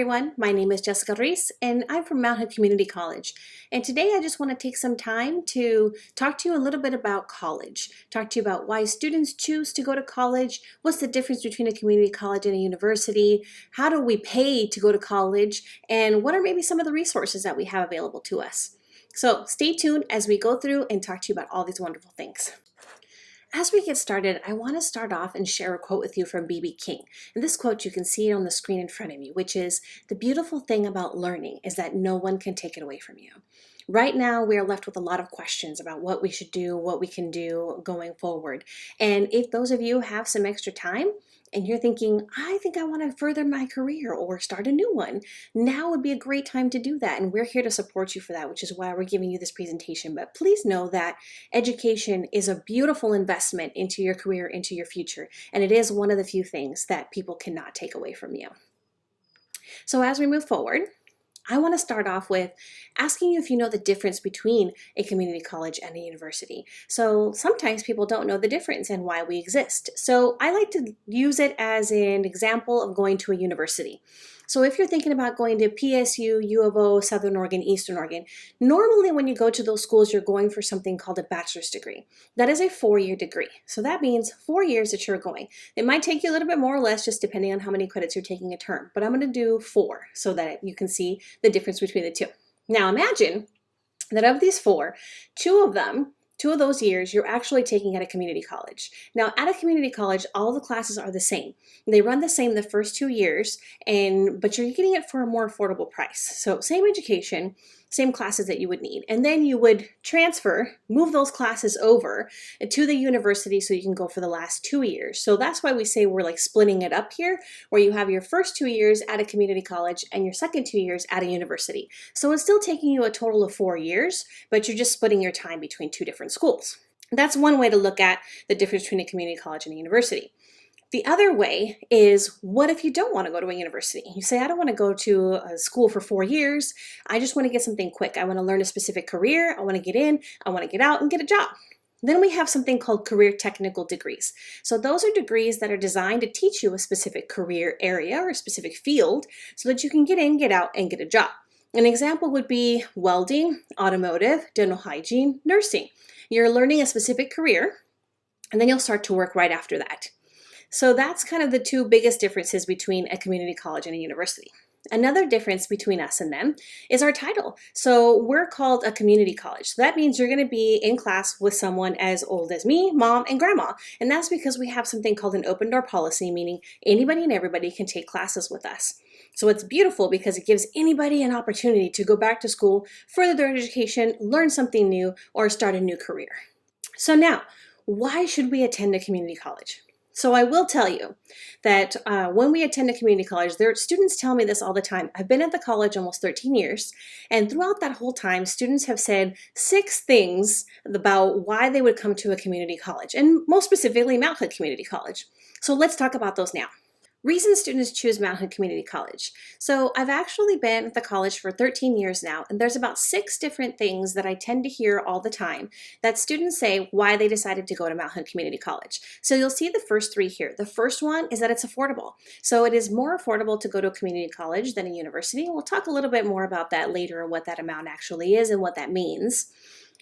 everyone, my name is Jessica Ruiz and I'm from Mount Community College. And today I just want to take some time to talk to you a little bit about college, talk to you about why students choose to go to college, what's the difference between a community college and a university, how do we pay to go to college, and what are maybe some of the resources that we have available to us. So stay tuned as we go through and talk to you about all these wonderful things. As we get started, I want to start off and share a quote with you from B.B. King. And this quote, you can see it on the screen in front of you, which is, "The beautiful thing about learning is that no one can take it away from you." Right now, we are left with a lot of questions about what we should do, what we can do going forward. And if those of you have some extra time, and you're thinking, I think I want to further my career or start a new one, now would be a great time to do that. And we're here to support you for that, which is why we're giving you this presentation. But please know that education is a beautiful investment into your career, into your future. And it is one of the few things that people cannot take away from you. So as we move forward, I want to start off with asking you if you know the difference between a community college and a university. So sometimes people don't know the difference and why we exist. So I like to use it as an example of going to a university. So if you're thinking about going to PSU, U of O, Southern Oregon, Eastern Oregon, normally when you go to those schools, you're going for something called a bachelor's degree. That is a 4-year degree. So that means 4 years that you're going. It might take you a little bit more or less, just depending on how many credits you're taking a term. But I'm going to do 4 so that you can see the difference between the two. Now imagine that of these 4, 2 of those years, you're actually taking at a community college. Now, at a community college, all the classes are the same. They run the same the first 2 years, but you're getting it for a more affordable price. So same education, same classes that you would need. And then you would move those classes over to the university so you can go for the last 2 years. So that's why we say we're like splitting it up here, where you have your first 2 years at a community college and your second 2 years at a university. So it's still taking you a total of 4 years, but you're just splitting your time between 2 different schools. That's one way to look at the difference between a community college and a university. The other way is, what if you don't want to go to a university? You say, I don't want to go to a school for 4 years. I just want to get something quick. I want to learn a specific career. I want to get in, I want to get out and get a job. Then we have something called career technical degrees. So those are degrees that are designed to teach you a specific career area or a specific field so that you can get in, get out, and get a job. An example would be welding, automotive, dental hygiene, nursing. You're learning a specific career, and then you'll start to work right after that. So that's kind of the 2 biggest differences between a community college and a university. Another difference between us and them is our title. So we're called a community college. So that means you're going to be in class with someone as old as me, mom, and grandma. And that's because we have something called an open door policy, meaning anybody and everybody can take classes with us. So it's beautiful because it gives anybody an opportunity to go back to school, further their education, learn something new, or start a new career. So now, why should we attend a community college? So I will tell you that when we attend a community college, students tell me this all the time. I've been at the college almost 13 years, and throughout that whole time, students have said 6 things about why they would come to a community college, and most specifically Mount Hood Community College. So let's talk about those now. Reasons students choose Mount Hood Community College. So I've actually been at the college for 13 years now, and there's about 6 different things that I tend to hear all the time that students say why they decided to go to Mount Hood Community College. So you'll see the first 3 here. The first one is that it's affordable. So it is more affordable to go to a community college than a university. We'll talk a little bit more about that later, what that amount actually is and what that means.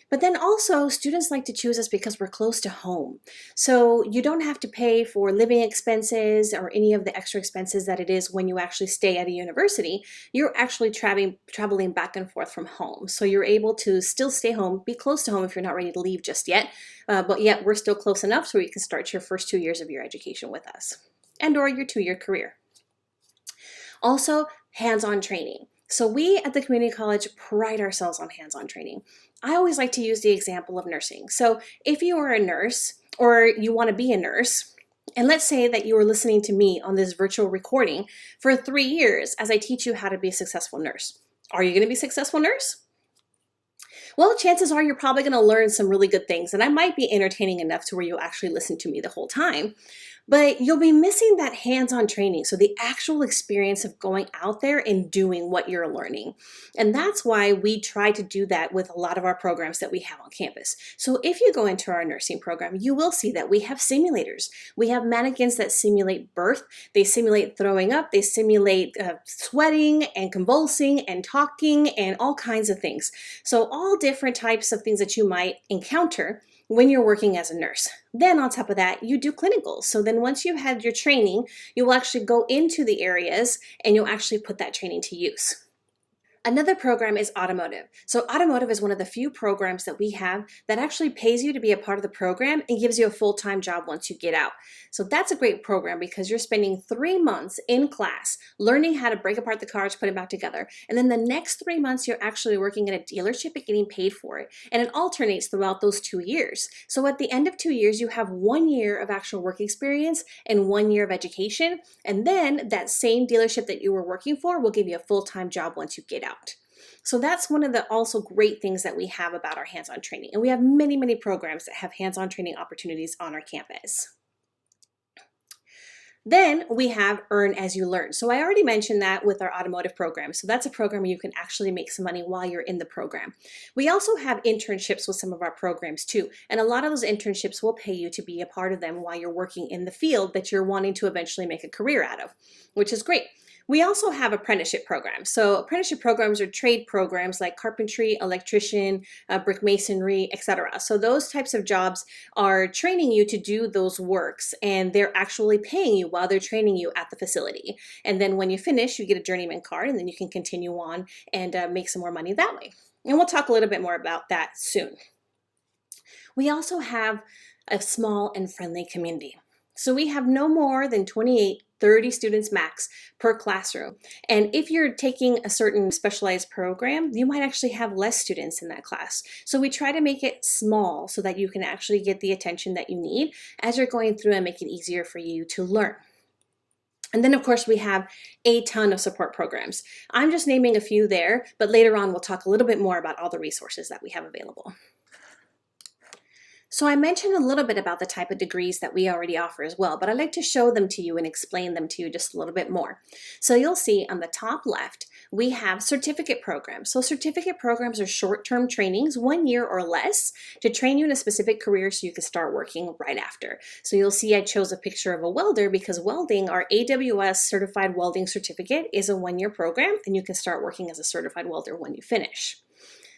But then also, students like to choose us because we're close to home. So you don't have to pay for living expenses or any of the extra expenses that it is when you actually stay at a university. You're actually traveling back and forth from home. So you're able to still stay home, be close to home if you're not ready to leave just yet. But yet we're still close enough so you can start your first 2 years of your education with us and or your 2-year career. Also, hands-on training. So we at the community college pride ourselves on hands-on training. I always like to use the example of nursing. So if you are a nurse or you want to be a nurse, and let's say that you are listening to me on this virtual recording for 3 years as I teach you how to be a successful nurse. Are you going to be a successful nurse? Well, chances are you're probably going to learn some really good things, and I might be entertaining enough to where you'll actually listen to me the whole time. But you'll be missing that hands-on training, so the actual experience of going out there and doing what you're learning. And that's why we try to do that with a lot of our programs that we have on campus. So if you go into our nursing program, you will see that we have simulators. We have mannequins that simulate birth, they simulate throwing up, they simulate sweating and convulsing and talking and all kinds of things. So all different types of things that you might encounter when you're working as a nurse. Then on top of that, you do clinicals. So then once you've had your training, you will actually go into the areas and you'll actually put that training to use. Another program is automotive. So automotive is one of the few programs that we have that actually pays you to be a part of the program and gives you a full-time job once you get out. So that's a great program because you're spending 3 months in class learning how to break apart the cars, put them back together. And then the next 3 months, you're actually working in a dealership and getting paid for it. And it alternates throughout those 2 years. So at the end of 2 years, you have 1 year of actual work experience and 1 year of education. And then that same dealership that you were working for will give you a full-time job once you get out. So that's one of the also great things that we have about our hands-on training. And we have many, many programs that have hands-on training opportunities on our campus. Then we have Earn As You Learn. So I already mentioned that with our automotive program. So that's a program where you can actually make some money while you're in the program. We also have internships with some of our programs too. And a lot of those internships will pay you to be a part of them while you're working in the field that you're wanting to eventually make a career out of, which is great. We also have apprenticeship programs. So apprenticeship programs are trade programs like carpentry, electrician, brick masonry, etc. So those types of jobs are training you to do those works, and they're actually paying you while they're training you at the facility. And then when you finish, you get a journeyman card, and then you can continue on and make some more money that way. And we'll talk a little bit more about that soon. We also have a small and friendly community. So we have no more than 30 students max per classroom. And if you're taking a certain specialized program, you might actually have less students in that class. So we try to make it small so that you can actually get the attention that you need as you're going through and make it easier for you to learn. And then of course we have a ton of support programs. I'm just naming a few there, but later on we'll talk a little bit more about all the resources that we have available. So I mentioned a little bit about the type of degrees that we already offer as well, but I'd like to show them to you and explain them to you just a little bit more. So you'll see on the top left, we have certificate programs. So certificate programs are short-term trainings, 1 year or less, to train you in a specific career so you can start working right after. So you'll see I chose a picture of a welder because welding, our AWS Certified Welding Certificate, is a 1 year program, and you can start working as a certified welder when you finish.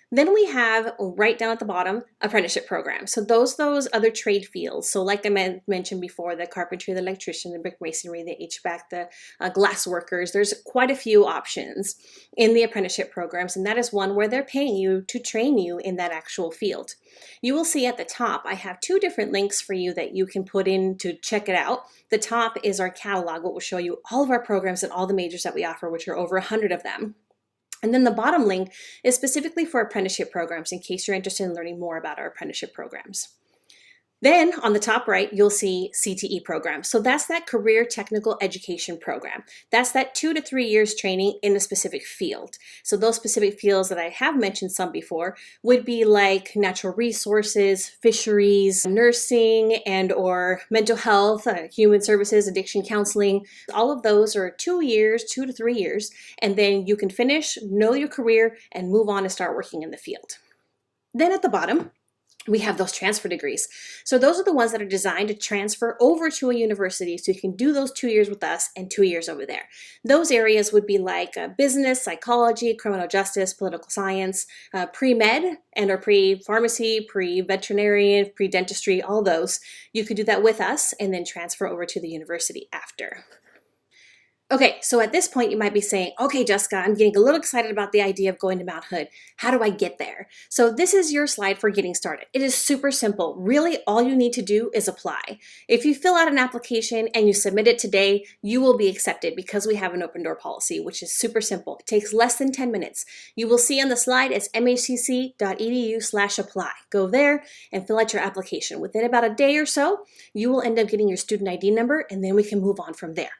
Then we have, right down at the bottom, apprenticeship programs. So those other trade fields. So like I mentioned before, the carpentry, the electrician, the brick masonry, the HVAC, the glass workers, there's quite a few options in the apprenticeship programs. And that is one where they're paying you to train you in that actual field. You will see at the top, I have 2 different links for you that you can put in to check it out. The top is our catalog, what will show you all of our programs and all the majors that we offer, which are over 100 of them. And then the bottom link is specifically for apprenticeship programs in case you're interested in learning more about our apprenticeship programs. Then on the top right, you'll see CTE programs. So that's that career technical education program. That's that 2 to 3 years training in a specific field. So those specific fields that I have mentioned some before would be like natural resources, fisheries, nursing, and or mental health, human services, addiction counseling. All of those are 2 years, 2 to 3 years, and then you can finish, know your career, and move on and start working in the field. Then at the bottom, we have those transfer degrees. So those are the ones that are designed to transfer over to a university so you can do those 2 years with us and 2 years over there. Those areas would be like business, psychology, criminal justice, political science, pre-med and or pre-pharmacy, pre-veterinarian, pre-dentistry, all those. You could do that with us and then transfer over to the university after. Okay, so at this point you might be saying, okay, Jessica, I'm getting a little excited about the idea of going to Mount Hood. How do I get there? So this is your slide for getting started. It is super simple. Really, all you need to do is apply. If you fill out an application and you submit it today, you will be accepted because we have an open door policy, which is super simple. It takes less than 10 minutes. You will see on the slide, it's mhcc.edu/apply. Go there and fill out your application. Within about a day or so, you will end up getting your student ID number, and then we can move on from there.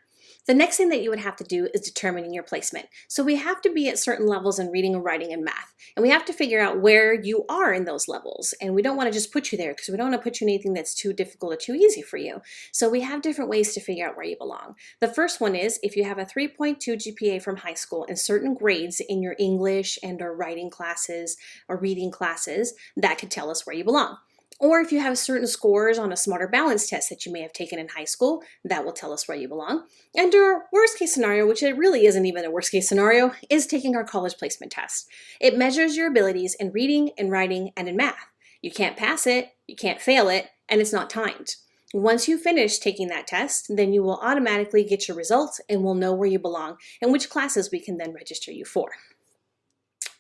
The next thing that you would have to do is determining your placement. So we have to be at certain levels in reading and writing and math, and we have to figure out where you are in those levels. And we don't want to just put you there because we don't want to put you in anything that's too difficult or too easy for you. So we have different ways to figure out where you belong. The first one is if you have a 3.2 GPA from high school and certain grades in your English and or writing classes or reading classes, that could tell us where you belong. Or if you have certain scores on a smarter balance test that you may have taken in high school, that will tell us where you belong. And our worst case scenario, which it really isn't even a worst case scenario, is taking our college placement test. It measures your abilities in reading, in writing, and in math. You can't pass it, you can't fail it, and it's not timed. Once you finish taking that test, then you will automatically get your results and we'll know where you belong and which classes we can then register you for.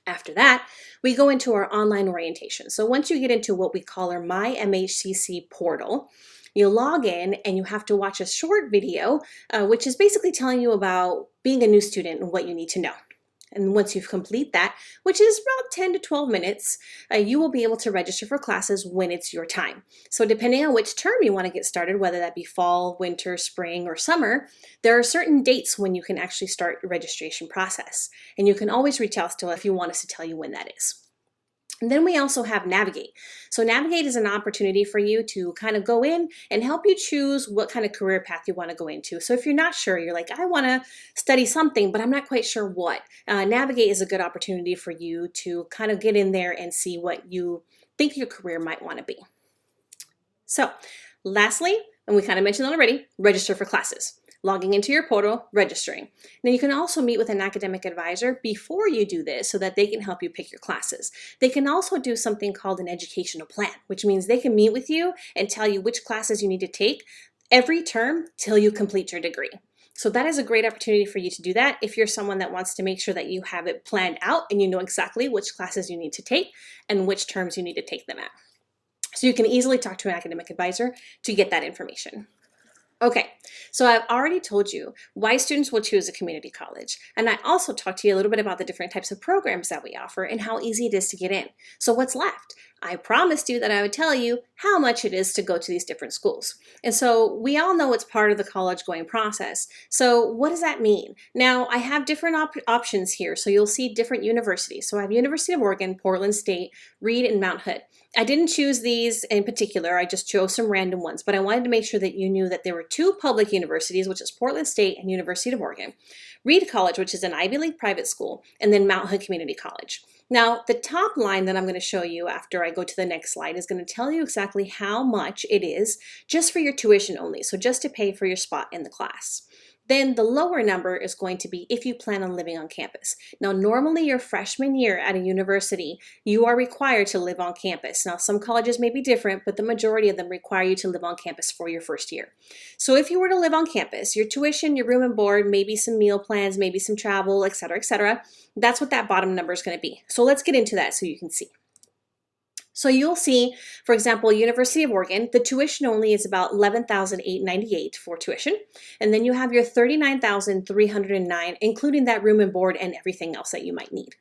After that, we go into our online orientation. So once you get into what we call our Mhcc portal, you log in and you have to watch a short video, which is basically telling you about being a new student and what you need to know. And once you complete that, which is about 10 to 12 minutes, you will be able to register for classes when it's your time. So depending on which term you want to get started, whether that be fall, winter, spring, or summer, there are certain dates when you can actually start your registration process. And you can always reach out to us if you want us to tell you when that is. And then we also have Navigate. So Navigate is an opportunity for you to kind of go in and help you choose what kind of career path you want to go into. So if you're not sure, you're like, I want to study something, but I'm not quite sure what. Navigate is a good opportunity for you to kind of get in there and see what you think your career might want to be. So lastly, and we kind of mentioned already, register for classes. Logging into your portal, registering. Now you can also meet with an academic advisor before you do this so that they can help you pick your classes. They can also do something called an educational plan, which means they can meet with you and tell you which classes you need to take every term till you complete your degree. So that is a great opportunity for you to do that if you're someone that wants to make sure that you have it planned out and you know exactly which classes you need to take and which terms you need to take them at. So you can easily talk to an academic advisor to get that information. Okay, so I've already told you why students will choose a community college, and I also talked to you a little bit about the different types of programs that we offer and how easy it is to get in. So what's left? I promised you that I would tell you how much it is to go to these different schools. And so we all know it's part of the college going process. So what does that mean? Now I have different options here. So you'll see different universities. So I have University of Oregon, Portland State, Reed, and Mount Hood. I didn't choose these in particular. I just chose some random ones, but I wanted to make sure that you knew that there were two public universities, which is Portland State and University of Oregon, Reed College, which is an Ivy League private school, and then Mount Hood Community College. Now, the top line that I'm going to show you after I go to the next slide is going to tell you exactly how much it is just for your tuition only, so just to pay for your spot in the class. Then the lower number is going to be if you plan on living on campus. Now, normally your freshman year at a university, you are required to live on campus. Now, some colleges may be different, but the majority of them require you to live on campus for your first year. So if you were to live on campus, your tuition, your room and board, maybe some meal plans, maybe some travel, etc., that's what that bottom number is going to be. So let's get into that so you can see. So you'll see, for example, University of Oregon, the tuition only is about $11,898 for tuition. And then you have your $39,309, including that room and board and everything else that you might need.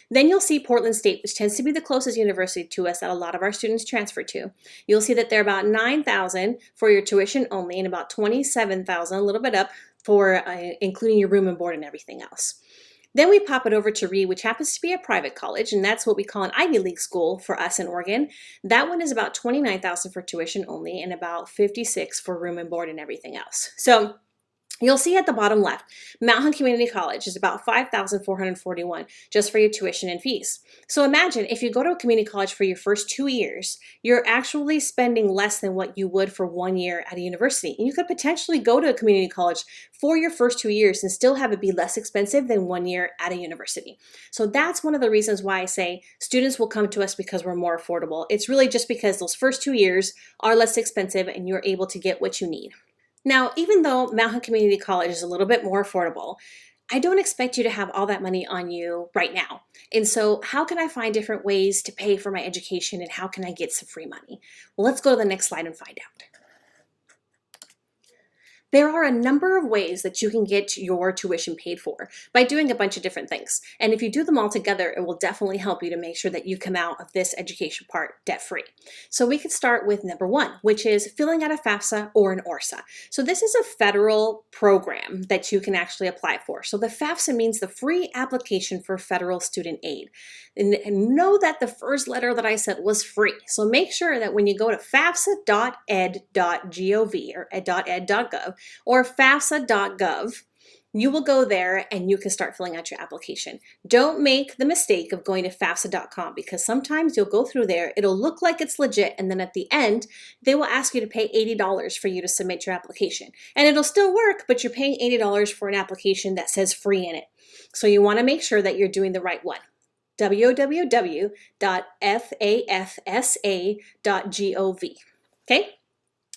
Then you'll see Portland State, which tends to be the closest university to us that a lot of our students transfer to. You'll see that they're about $9,000 for your tuition only and about $27,000, a little bit up, for including your room and board and everything else. Then we pop it over to Reed, which happens to be a private college, and that's what we call an Ivy League school for us in Oregon. That one is about $29,000 for tuition only and about $56,000 for room and board and everything else. So you'll see at the bottom left, Mount Hood Community College is about $5,441 just for your tuition and fees. So imagine if you go to a community college for your first 2 years, you're actually spending less than what you would for 1 year at a university. And you could potentially go to a community college for your first 2 years and still have it be less expensive than 1 year at a university. So that's one of the reasons why I say students will come to us because we're more affordable. It's really just because those first 2 years are less expensive and you're able to get what you need. Now, even though Mount Hood Community College is a little bit more affordable, I don't expect you to have all that money on you right now. And so how can I find different ways to pay for my education and how can I get some free money? Well, let's go to the next slide and find out. There are a number of ways that you can get your tuition paid for by doing a bunch of different things. And if you do them all together, it will definitely help you to make sure that you come out of this education part debt-free. So we could start with number one, which is filling out a FAFSA or an ORSA. So this is a federal program that you can actually apply for. So the FAFSA means the free application for federal student aid. And know that the first letter that I said was free. So make sure that when you go to fafsa.ed.gov or ed.ed.gov or fafsa.gov, you will go there and you can start filling out your application. Don't make the mistake of going to fafsa.com, because sometimes you'll go through there, it'll look like it's legit, and then at the end, they will ask you to pay $80 for you to submit your application. And it'll still work, but you're paying $80 for an application that says free in it. So you want to make sure that you're doing the right one. www.fafsa.gov. Okay?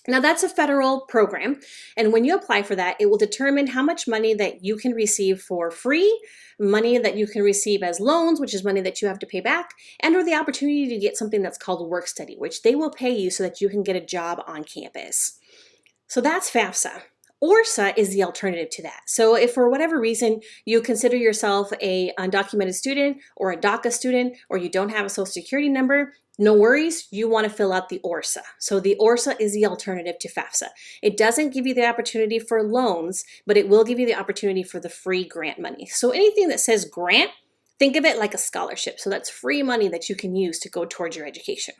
Now that's a federal program, and when you apply for that, it will determine how much money that you can receive for free, money that you can receive as loans, which is money that you have to pay back, and or the opportunity to get something that's called work study, which they will pay you so that you can get a job on campus. So that's FAFSA. ORSA is the alternative to that. So if for whatever reason you consider yourself an undocumented student or a DACA student, or you don't have a social security number, no worries, you want to fill out the ORSA. So the ORSA is the alternative to FAFSA. It doesn't give you the opportunity for loans, but it will give you the opportunity for the free grant money. So anything that says grant, think of it like a scholarship. So that's free money that you can use to go towards your education.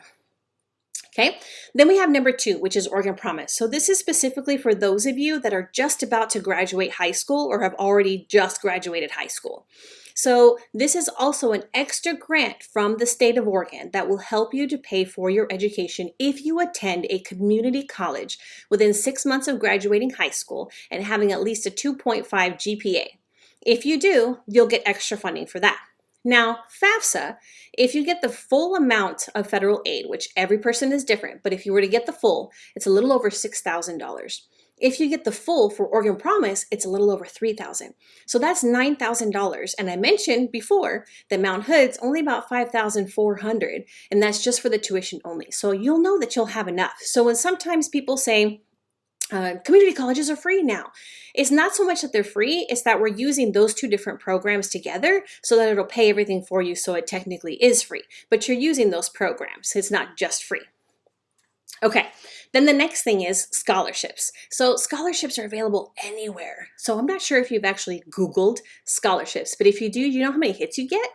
Okay, then we have number two, which is Oregon Promise. So this is specifically for those of you that are just about to graduate high school or have already just graduated high school. So this is also an extra grant from the state of Oregon that will help you to pay for your education if you attend a community college within 6 months of graduating high school and having at least a 2.5 GPA. If you do, you'll get extra funding for that. Now, FAFSA, if you get the full amount of federal aid, which every person is different, but if you were to get the full, it's a little over $6,000. If you get the full for Oregon Promise, it's a little over $3,000. So that's $9,000. And I mentioned before that Mount Hood's only about $5,400, and that's just for the tuition only. So you'll know that you'll have enough. So when sometimes people say, community colleges are free now. It's not so much that they're free, it's that we're using those two different programs together so that it'll pay everything for you, so it technically is free. But you're using those programs. It's not just free. Okay, then the next thing is scholarships. So scholarships are available anywhere. So I'm not sure if you've actually Googled scholarships, but if you do, you know how many hits you get?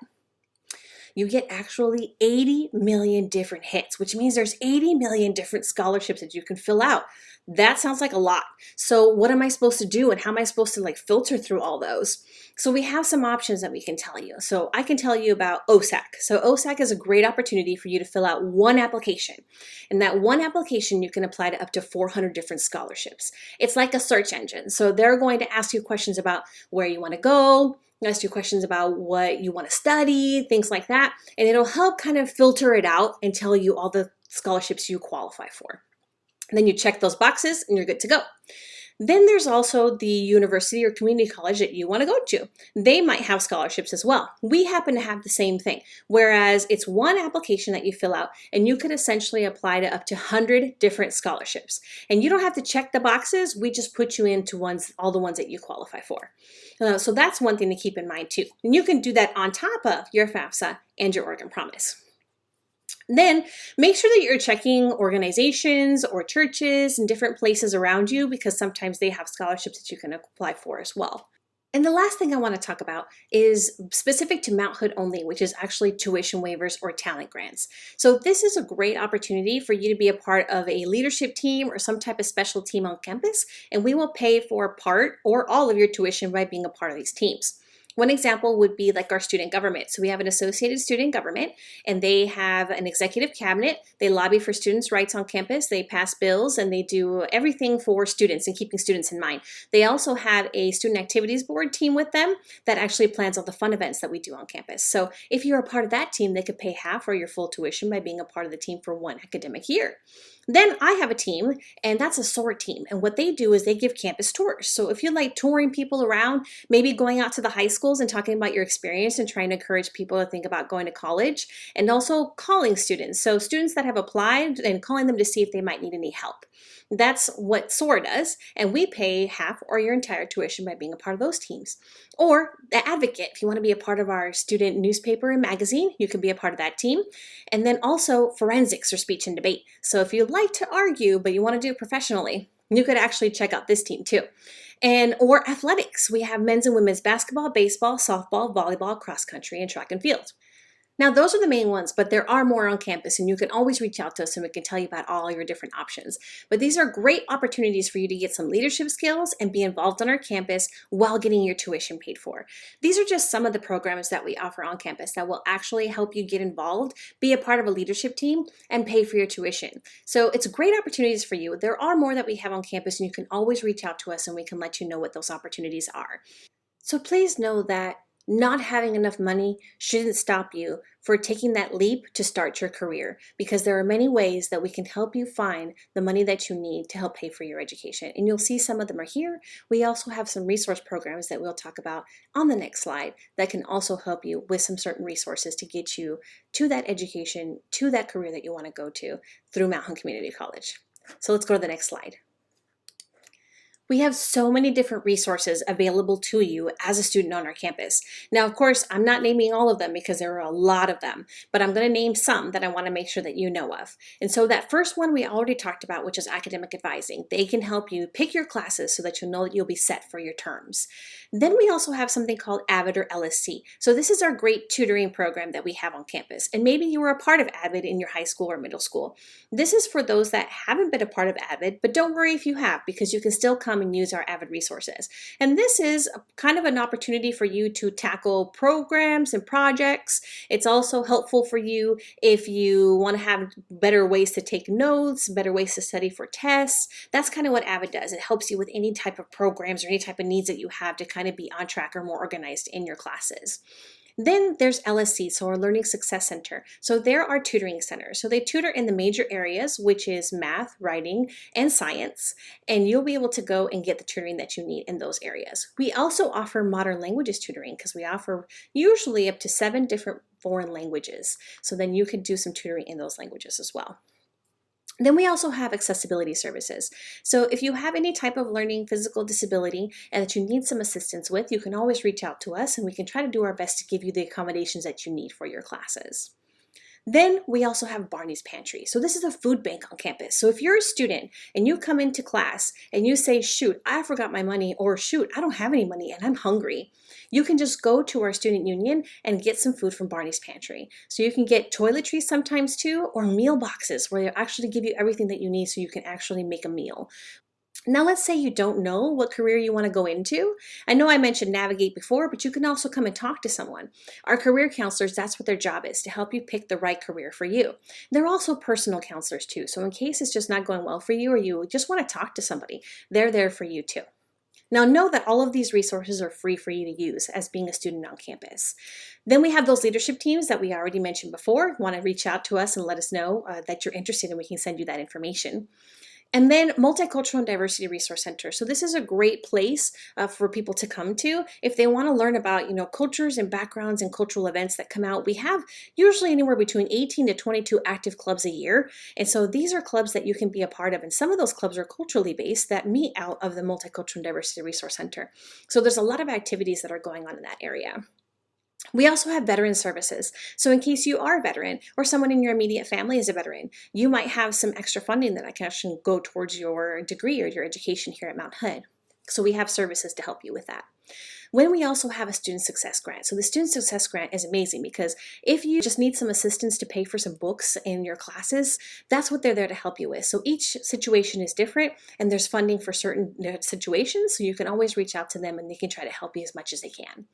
You get actually 80 million different hits, which means there's 80 million different scholarships that you can fill out. That sounds like a lot. So what am I supposed to do, and how am I supposed to filter through all those? So we have some options that we can tell you. So I can tell you about OSAC. So OSAC is a great opportunity for you to fill out one application. And that one application, you can apply to up to 400 different scholarships. It's like a search engine. So they're going to ask you questions about where you want to go, ask you questions about what you want to study, things like that. And it'll help kind of filter it out and tell you all the scholarships you qualify for. And then you check those boxes and you're good to go. Then there's also the university or community college that you want to go to. They might have scholarships as well. We happen to have the same thing, whereas it's one application that you fill out and you could essentially apply to up to 100 different scholarships. And you don't have to check the boxes. We just put you into all the ones that you qualify for. So that's one thing to keep in mind too. And you can do that on top of your FAFSA and your Oregon Promise. Then make sure that you're checking organizations or churches and different places around you, because sometimes they have scholarships that you can apply for as well. And the last thing I want to talk about is specific to Mount Hood only, which is actually tuition waivers or talent grants. So this is a great opportunity for you to be a part of a leadership team or some type of special team on campus, and we will pay for part or all of your tuition by being a part of these teams. One example would be like our student government. So we have an associated student government, and they have an executive cabinet. They lobby for students' rights on campus. They pass bills, and they do everything for students and keeping students in mind. They also have a student activities board team with them that actually plans all the fun events that we do on campus. So if you're a part of that team, they could pay half or your full tuition by being a part of the team for one academic year. Then I have a team, and that's a SOAR team. And what they do is they give campus tours. So if you like touring people around, maybe going out to the high school schools and talking about your experience and trying to encourage people to think about going to college, and also calling students. So students that have applied and calling them to see if they might need any help. That's what SOAR does, and we pay half or your entire tuition by being a part of those teams. Or the Advocate, if you want to be a part of our student newspaper and magazine, you can be a part of that team. And then also forensics or speech and debate. So if you like to argue, but you want to do it professionally, you could actually check out this team too. Or athletics. We have men's and women's basketball, baseball, softball, volleyball, cross country, and track and field. Now, those are the main ones, but there are more on campus, and you can always reach out to us and we can tell you about all your different options. But these are great opportunities for you to get some leadership skills and be involved on our campus while getting your tuition paid for. These are just some of the programs that we offer on campus that will actually help you get involved, be a part of a leadership team, and pay for your tuition. So it's great opportunities for you. There are more that we have on campus, and you can always reach out to us and we can let you know what those opportunities are. So please know that not having enough money shouldn't stop you for taking that leap to start your career, because there are many ways that we can help you find the money that you need to help pay for your education. And you'll see some of them are here. We also have some resource programs that we'll talk about on the next slide that can also help you with some certain resources to get you to that education, to that career that you want to go to through Mount Hunt Community College. So let's go to the next slide. We have so many different resources available to you as a student on our campus. Now, of course, I'm not naming all of them because there are a lot of them, but I'm going to name some that I want to make sure that you know of. And so that first one we already talked about, which is academic advising. They can help you pick your classes so that you'll know that you'll be set for your terms. Then we also have something called AVID or LSC. So this is our great tutoring program that we have on campus. And maybe you were a part of AVID in your high school or middle school. This is for those that haven't been a part of AVID, but don't worry if you have, because you can still come and use our AVID resources. And this is kind of an opportunity for you to tackle programs and projects. It's also helpful for you if you want to have better ways to take notes, better ways to study for tests. That's kind of what AVID does. It helps you with any type of programs or any type of needs that you have to kind of be on track or more organized in your classes. Then there's LSC, so our Learning Success Center. So there are tutoring centers. So they tutor in the major areas, which is math, writing, and science. And you'll be able to go and get the tutoring that you need in those areas. We also offer modern languages tutoring because we offer usually up to 7 different foreign languages. So then you can do some tutoring in those languages as well. Then we also have accessibility services. So if you have any type of learning physical disability and that you need some assistance with, you can always reach out to us and we can try to do our best to give you the accommodations that you need for your classes. Then we also have Barney's Pantry. So this is a food bank on campus. So if you're a student and you come into class and you say, shoot, I forgot my money, or shoot, I don't have any money and I'm hungry, you can just go to our student union and get some food from Barney's Pantry. So you can get toiletries sometimes too, or meal boxes where they actually give you everything that you need so you can actually make a meal. Now, let's say you don't know what career you want to go into. I know I mentioned navigate before, but you can also come and talk to someone. Our career counselors, that's what their job is, to help you pick the right career for you. They're also personal counselors too. So in case it's just not going well for you or you just want to talk to somebody, they're there for you too. Now know that all of these resources are free for you to use as being a student on campus. Then we have those leadership teams that we already mentioned before. Want to reach out to us and let us know that you're interested and we can send you that information. And then Multicultural and Diversity Resource Center. So this is a great place for people to come to if they want to learn about, cultures and backgrounds and cultural events that come out. We have usually anywhere between 18 to 22 active clubs a year. And so these are clubs that you can be a part of. And some of those clubs are culturally based that meet out of the Multicultural and Diversity Resource Center. So there's a lot of activities that are going on in that area. We also have veteran services. So in case you are a veteran or someone in your immediate family is a veteran, you might have some extra funding that can actually go towards your degree or your education here at Mount Hood. So we have services to help you with that. When we also have a student success grant. So the student success grant is amazing because if you just need some assistance to pay for some books in your classes, that's what they're there to help you with. So each situation is different and there's funding for certain situations. So you can always reach out to them and they can try to help you as much as they can.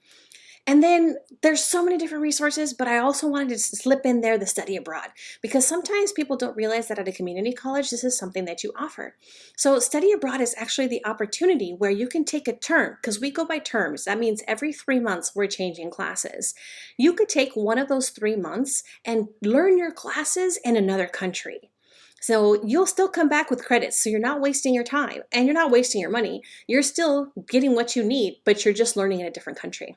And then there's so many different resources, but I also wanted to slip in there the study abroad because sometimes people don't realize that at a community college, this is something that you offer. So study abroad is actually the opportunity where you can take a term because we go by terms. That means every 3 months we're changing classes. You could take one of those 3 months and learn your classes in another country. So you'll still come back with credits. So you're not wasting your time and you're not wasting your money. You're still getting what you need, but you're just learning in a different country.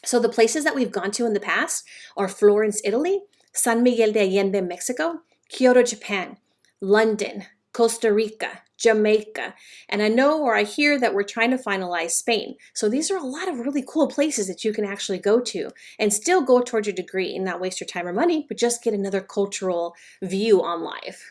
So the places that we've gone to in the past are Florence, Italy, San Miguel de Allende, Mexico, Kyoto, Japan, London, Costa Rica, Jamaica, and I know or I hear that we're trying to finalize Spain. So these are a lot of really cool places that you can actually go to and still go towards your degree and not waste your time or money, but just get another cultural view on life.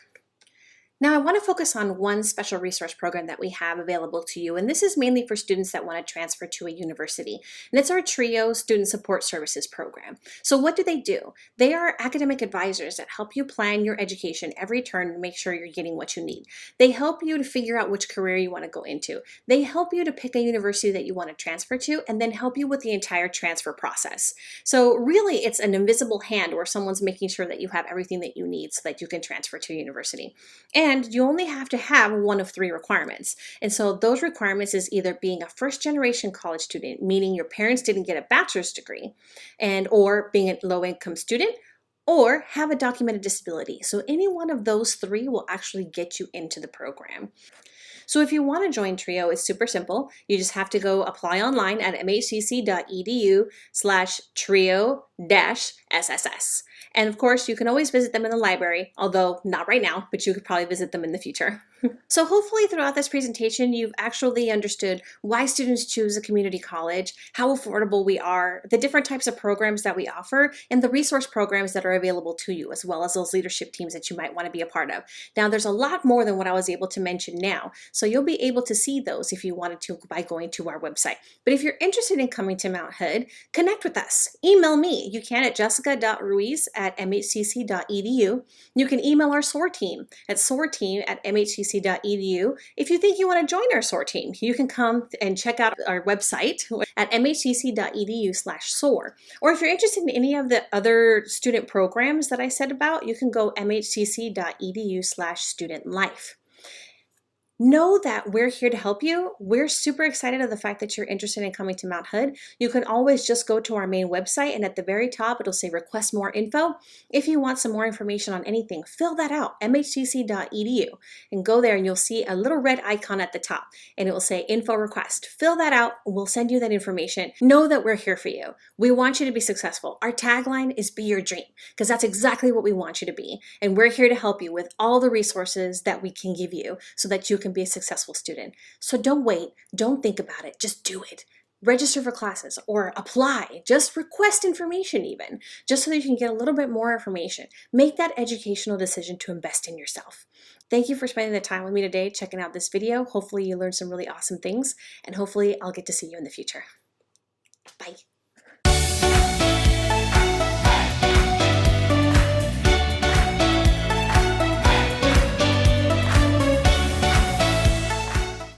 Now, I want to focus on one special resource program that we have available to you, and this is mainly for students that want to transfer to a university, and it's our TRIO Student Support Services program. So what do? They are academic advisors that help you plan your education every turn to make sure you're getting what you need. They help you to figure out which career you want to go into. They help you to pick a university that you want to transfer to, and then help you with the entire transfer process. So really, it's an invisible hand where someone's making sure that you have everything that you need so that you can transfer to a university. And you only have to have one of 3 requirements. And so those requirements is either being a first-generation college student, meaning your parents didn't get a bachelor's degree, and or being a low-income student, or have a documented disability. So any one of those 3 will actually get you into the program. So if you want to join TRIO, it's super simple. You just have to go apply online at mhcc.edu/trio-sss. And of course, you can always visit them in the library, although not right now, but you could probably visit them in the future. So hopefully throughout this presentation, you've actually understood why students choose a community college, how affordable we are, the different types of programs that we offer, and the resource programs that are available to you, as well as those leadership teams that you might want to be a part of. Now, there's a lot more than what I was able to mention now, so you'll be able to see those if you wanted to by going to our website. But if you're interested in coming to Mount Hood, connect with us. Email me. You can at jessica.ruiz@mhcc.edu. You can email our SOAR team at soarteam@mhcc.edu. If you think you want to join our SOAR team, you can come and check out our website at mhcc.edu/SOAR. Or if you're interested in any of the other student programs that I said about, you can go mhcc.edu/studentlife. Know that we're here to help you. We're super excited of the fact that you're interested in coming to Mount Hood. You can always just go to our main website, and at the very top, it'll say request more info. If you want some more information on anything, fill that out, mhcc.edu, and go there and you'll see a little red icon at the top, and it will say info request. Fill that out, we'll send you that information. Know that we're here for you. We want you to be successful. Our tagline is be your dream, because that's exactly what we want you to be. And we're here to help you with all the resources that we can give you so that you can be a successful student. So don't wait, don't think about it, just do it. Register for classes or apply, just request information even, just so that you can get a little bit more information. Make that educational decision to invest in yourself. Thank you for spending the time with me today, checking out this video. Hopefully you learned some really awesome things, and hopefully I'll get to see you in the future. Bye.